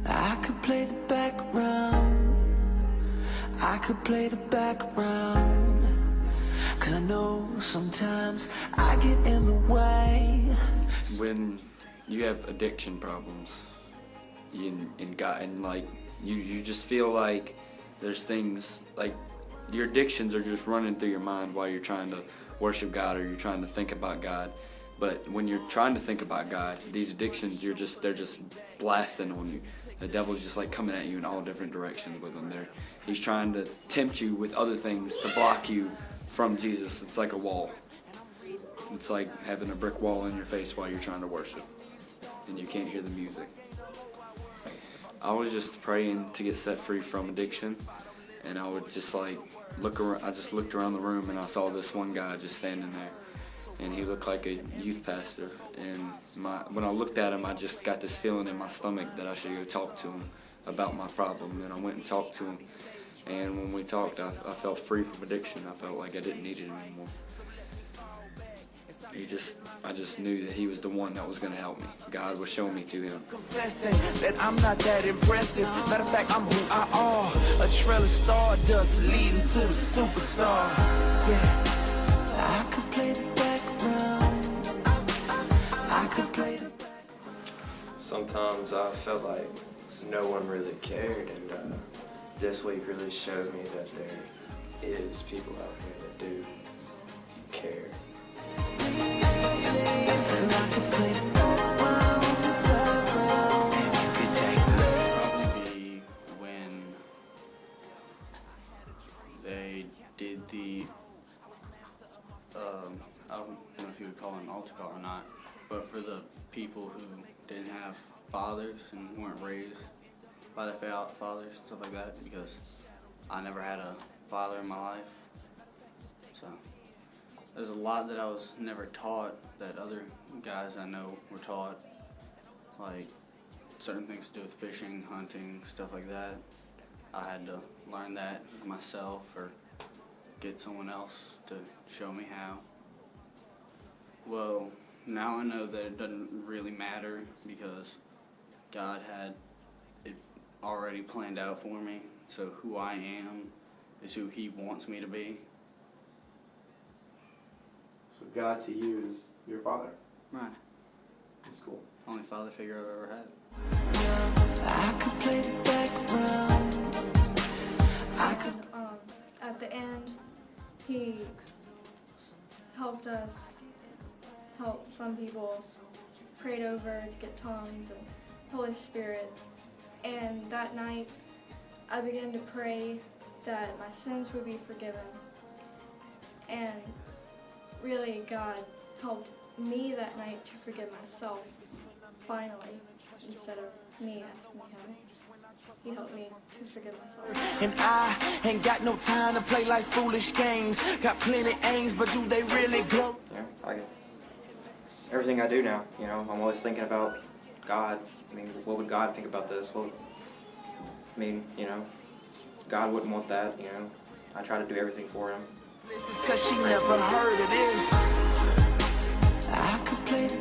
I could play the background. I could play the background. 'Cause I know sometimes I get in the way. When you have addiction problems, you just feel like there's things like your addictions are just running through your mind while you're trying to worship God or you're trying to think about God. But when you're trying to think about God, these addictions, they're just blasting on you. The devil's just like coming at you in all different directions with them. He's trying to tempt you with other things to block you from Jesus. It's like a wall. It's like having a brick wall in your face while you're trying to worship and you can't hear the music. I was just praying to get set free from addiction, and I would just like look around. I just looked around the room and I saw this one guy just standing there, and he looked like a youth pastor. And when I looked at him, I just got this feeling in my stomach that I should go talk to him about my problem. And I went and talked to him, and when we talked, I felt free from addiction. I felt like I didn't need it anymore. I just knew that he was the one that was going to help me. God was showing me to him. That I'm not that impressive. Matter of fact, I'm who I are. A trail of stardust leading to the superstar. Yeah, I could play the background. I could play the background. Sometimes I felt like no one really cared, and this week really showed me that there is people out there that do care. Probably when they did the, I don't know if you would call it an altar call or not, but for the people who didn't have fathers and weren't raised by their fathers, stuff like that, because I never had a father in my life, so there's a lot that I was never taught that other guys I know were taught, like certain things to do with fishing, hunting, stuff like that. I had to learn that myself or get someone else to show me how. Well, now I know that it doesn't really matter because God had it already planned out for me, so who I am is who He wants me to be. So God to you is your father. Right. That's cool. Only father figure I've ever had. I could play the background. At the end, he helped us help some people, prayed over to get tongues and Holy Spirit. And that night, I began to pray that my sins would be forgiven. And really, God helped me that night to forgive myself, finally, instead of me asking Him. He helped me to forgive myself. And I ain't got no time to play life's foolish games. Got plenty aims, but do they really glow? Yeah, everything I do now, I'm always thinking about God. I mean, what would God think about this? God wouldn't want that, I try to do everything for Him. This is 'cause she never heard of this. I could play the